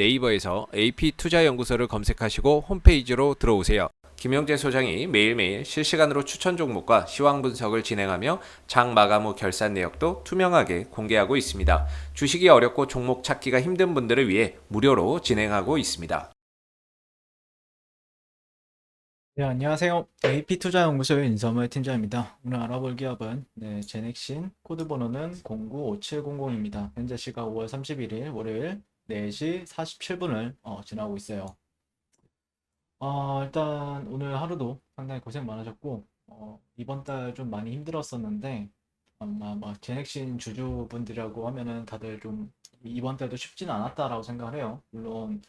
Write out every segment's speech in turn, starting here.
네이버에서 AP투자연구소를 검색하시고 홈페이지로 들어오세요. 김영재 소장이 매일매일 실시간으로 추천 종목과 시황 분석을 진행하며 장 마감 후 결산 내역도 투명하게 공개하고 있습니다. 주식이 어렵고 종목 찾기가 힘든 분들을 위해 무료로 진행하고 있습니다. 네, 안녕하세요. AP투자연구소의 인서물 팀장입니다. 오늘 알아볼 기업은 제넥신, 코드 번호는 095700입니다. 현재 시각 5월 31일 월요일 4시 47분을 지나고 있어요. 일단 오늘 하루도 상당히 고생 많으셨고 이번 달 좀 많이 힘들었었는데 아마 막 제넥신 주주분들이라고 하면은 다들 좀 이번 달도 쉽지는 않았다라고 생각을 해요. 물론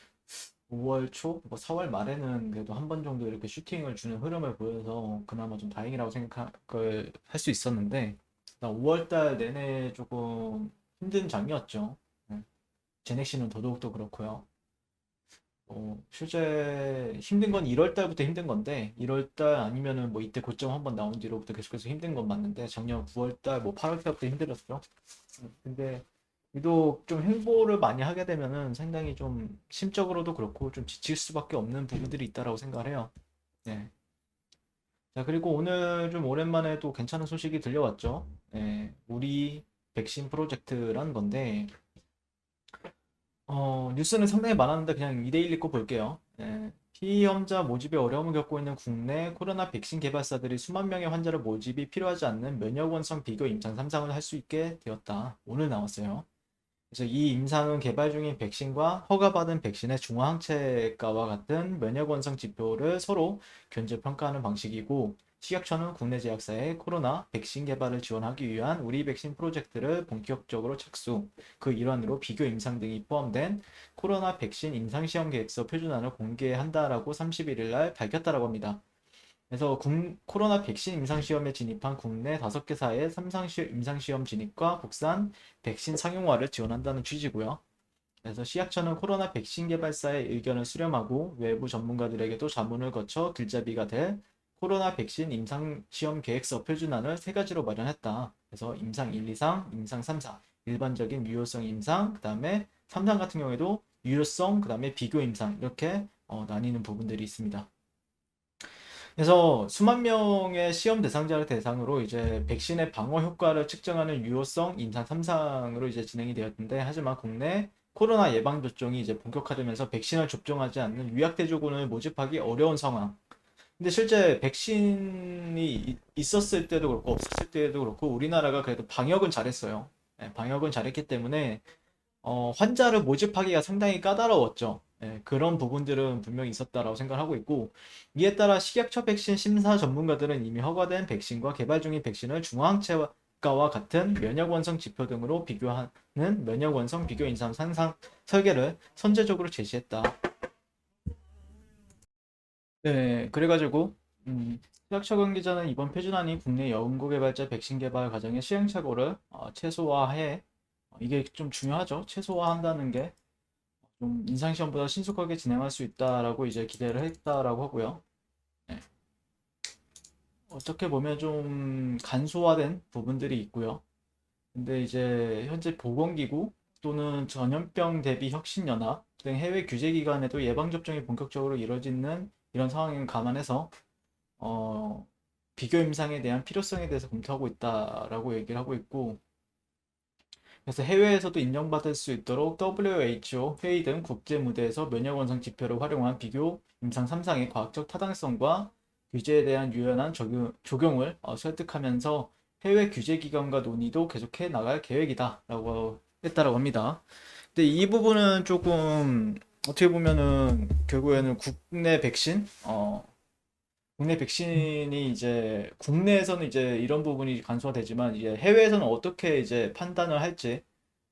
5월 초, 뭐 4월 말에는 그래도 한 번 정도 이렇게 슈팅을 주는 흐름을 보여서 그나마 좀 다행이라고 생각을 할 수 있었는데 5월 달 내내 조금 힘든 장이었죠. 네. 제넥시는 더더욱더 그렇고요. 실제 힘든 건 1월 달부터 힘든 건데 1월 달 아니면은 뭐 이때 고점 한번 나온 뒤로부터 계속해서 힘든 건 맞는데 작년 9월 달, 뭐 8월 달부터 힘들었죠. 근데 유독 좀 행보를 많이 하게 되면은 상당히 좀 심적으로도 그렇고 좀 지칠 수밖에 없는 부분들이 있다라고 생각을 해요. 네. 자, 그리고 오늘 좀 오랜만에 또 괜찮은 소식이 들려왔죠. 네. 우리 백신 프로젝트라는 건데, 뉴스는 상당히 많았는데 그냥 2대1 읽고 볼게요. 네. 피임자 모집에 어려움을 겪고 있는 국내 코로나 백신 개발사들이 수만 명의 환자를 모집이 필요하지 않는 면역 원성 비교 임상 3상을 할 수 있게 되었다. 오늘 나왔어요. 그래서 이 임상은 개발 중인 백신과 허가받은 백신의 중화 항체가와 같은 면역 원성 지표를 서로 견제 평가하는 방식이고, 식약처는 국내 제약사의 코로나 백신 개발을 지원하기 위한 우리 백신 프로젝트를 본격적으로 착수, 그 일환으로 비교 임상 등이 포함된 코로나 백신 임상 시험 계획서 표준안을 공개한다라고 31일 날 밝혔다라고 합니다. 그래서 코로나 백신 임상시험에 진입한 국내 5개사의 임상시험 진입과 국산 백신 상용화를 지원한다는 취지고요. 그래서 식약처는 코로나 백신 개발사의 의견을 수렴하고 외부 전문가들에게도 자문을 거쳐 길잡이가 될 코로나 백신 임상시험 계획서 표준안을 세 가지로 마련했다. 그래서 임상 1, 2상, 임상 3상, 일반적인 유효성 임상, 그 다음에 3상 같은 경우에도 유효성, 그 다음에 비교 임상 이렇게 나뉘는 부분들이 있습니다. 그래서 수만 명의 시험 대상자를 대상으로 이제 백신의 방어 효과를 측정하는 유효성 임상 3상으로 이제 진행이 되었는데, 하지만 국내 코로나 예방 접종이 이제 본격화되면서 백신을 접종하지 않는 유약대조군을 모집하기 어려운 상황. 근데 실제 백신이 있었을 때도 그렇고 없었을 때도 그렇고 우리나라가 그래도 방역은 잘했어요. 네, 방역은 잘했기 때문에 환자를 모집하기가 상당히 까다로웠죠. 예, 그런 부분들은 분명히 있었다라고 생각하고 있고, 이에 따라 식약처 백신 심사 전문가들은 이미 허가된 백신과 개발 중인 백신을 중화항체가와 같은 면역 원성 지표 등으로 비교하는 면역 원성 비교 임상 상상 설계를 선제적으로 제시했다. 네, 그래가지고 식약처 관계자는 이번 표준안이 국내 연구개발자 백신 개발 과정의 시행착오를 최소화해, 이게 좀 중요하죠. 최소화한다는 게 좀 인상시험보다 신속하게 진행할 수 있다라고 이제 기대를 했다라고 하고요. 네. 어떻게 보면 좀 간소화된 부분들이 있고요. 근데 이제 현재 보건기구 또는 전염병 대비 혁신연합 등 해외 규제 기관에도 예방접종이 본격적으로 이뤄지는 이런 상황을 감안해서 어, 비교 임상에 대한 필요성에 대해서 검토하고 있다라고 얘기를 하고 있고, 그래서 해외에서도 인정받을 수 있도록 WHO 회의 등 국제 무대에서 면역 원성 지표를 활용한 비교 임상 3상의 과학적 타당성과 규제에 대한 유연한 적용을 설득하면서 해외 규제 기관과 논의도 계속해 나갈 계획이다라고 했다라고 합니다. 근데 이 부분은 조금 어떻게 보면은 결국에는 국내 백신이 이제 국내에서는 이제 이런 부분이 간소화되지만 이제 해외에서는 어떻게 이제 판단을 할지,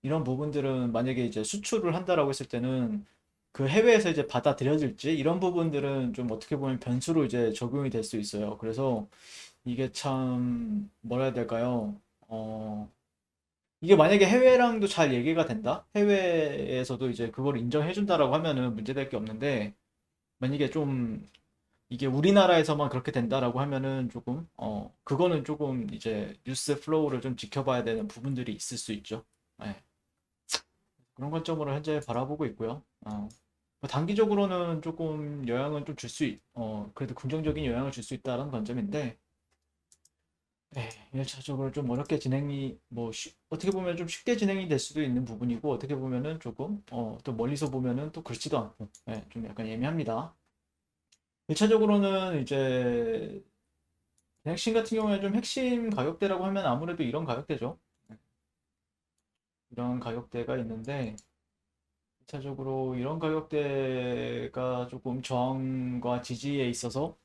이런 부분들은 만약에 이제 수출을 한다라고 했을 때는 그 해외에서 이제 받아들여질지, 이런 부분들은 좀 어떻게 보면 변수로 이제 적용이 될 수 있어요. 그래서 이게 참 뭐라 해야 될까요? 이게 만약에 해외랑도 잘 얘기가 된다? 해외에서도 이제 그걸 인정해 준다라고 하면은 문제될 게 없는데, 만약에 좀 이게 우리나라에서만 그렇게 된다라고 하면은 조금 그거는 조금 이제 뉴스 플로우를 좀 지켜봐야 되는 부분들이 있을 수 있죠. 네. 그런 관점으로 현재 바라보고 있고요. 뭐 단기적으로는 조금 영향은 좀 그래도 긍정적인 영향을 줄 수 있다는 관점인데, 1차적으로 좀 어렵게 어떻게 보면 좀 쉽게 진행이 될 수도 있는 부분이고, 어떻게 보면은 조금, 또 멀리서 보면은 또 그렇지도 않고, 좀 약간 애매합니다. 1차적으로는 이제, 핵심 같은 경우에 좀 핵심 가격대라고 하면 아무래도 이런 가격대죠. 이런 가격대가 있는데, 1차적으로 이런 가격대가 조금 저항과 지지에 있어서,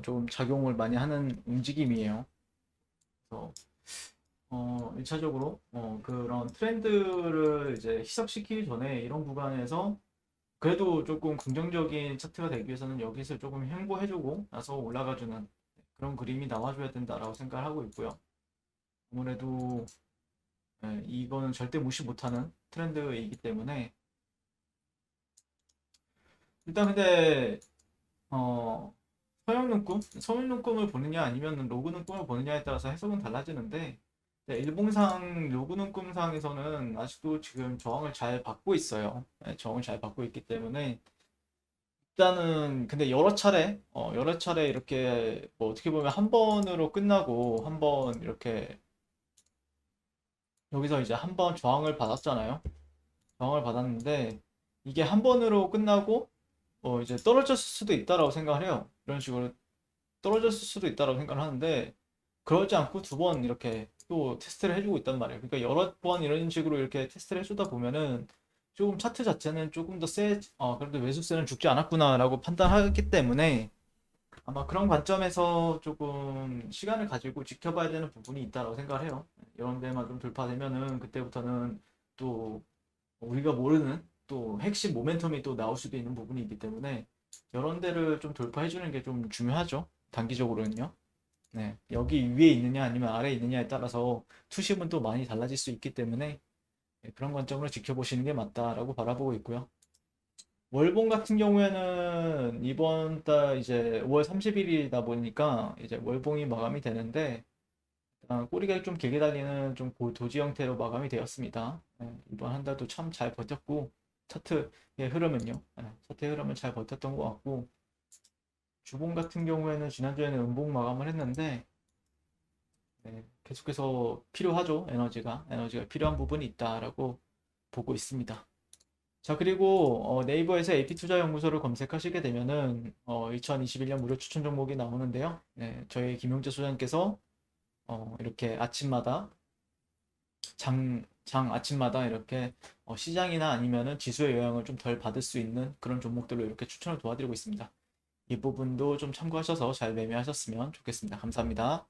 좀 작용을 많이 하는 움직임이에요. 그래서 1차적으로 그런 트렌드를 이제 희석시키기 전에 이런 구간에서 그래도 조금 긍정적인 차트가 되기 위해서는 여기서 조금 횡보해주고 나서 올라가주는 그런 그림이 나와줘야 된다라고 생각을 하고 있고요. 아무래도 이거는 절대 무시 못하는 트렌드이기 때문에 일단 근데 어, 서양 눈금을 보느냐 아니면 로그 눈금을 보느냐에 따라서 해석은 달라지는데 일봉상 로그 눈금상에서는 아직도 지금 저항을 잘 받고 있어요. 저항을 잘 받고 있기 때문에 일단은 근데 여러 차례 이렇게 뭐 어떻게 보면 한 번으로 끝나고 한 번 이렇게 여기서 이제 한 번 저항을 받았잖아요. 저항을 받았는데 이게 한 번으로 끝나고 이제 떨어졌을 수도 있다라고 생각을 해요. 이런 식으로 떨어졌을 수도 있다고 생각을 하는데 그러지 않고 두 번 이렇게 또 테스트를 해주고 있단 말이에요. 그러니까 여러 번 이런 식으로 이렇게 테스트를 해주다 보면은 조금 차트 자체는 조금 더 그래도 매수세는 죽지 않았구나라고 판단하기 때문에 아마 그런 관점에서 조금 시간을 가지고 지켜봐야 되는 부분이 있다고 생각을 해요. 이런 데만 좀 돌파되면은 그때부터는 또 우리가 모르는 또 핵심 모멘텀이 또 나올 수도 있는 부분이 있기 때문에 이런 데를 좀 돌파해 주는 게 좀 중요하죠. 단기적으로는요. 네. 여기 위에 있느냐 아니면 아래에 있느냐에 따라서 투심은 또 많이 달라질 수 있기 때문에 그런 관점으로 지켜보시는 게 맞다라고 바라보고 있고요. 월봉 같은 경우에는 이번 달 이제 5월 30일이다 보니까 이제 월봉이 마감이 되는데 꼬리가 좀 길게 달리는 좀 도지 형태로 마감이 되었습니다. 이번 한 달도 참 잘 버텼고 차트의 흐름은요. 차트의 흐름은 잘 버텼던 것 같고 주봉 같은 경우에는 지난주에는 음봉 마감을 했는데 계속해서 필요하죠. 에너지가 필요한 부분이 있다라고 보고 있습니다. 자, 그리고 네이버에서 AP투자연구소를 검색하시게 되면은 2021년 무료 추천 종목이 나오는데요. 저희 김용재 소장님께서 이렇게 아침마다 장 아침마다 이렇게 시장이나 아니면은 지수의 영향을 좀 덜 받을 수 있는 그런 종목들로 이렇게 추천을 도와드리고 있습니다. 이 부분도 좀 참고하셔서 잘 매매하셨으면 좋겠습니다. 감사합니다.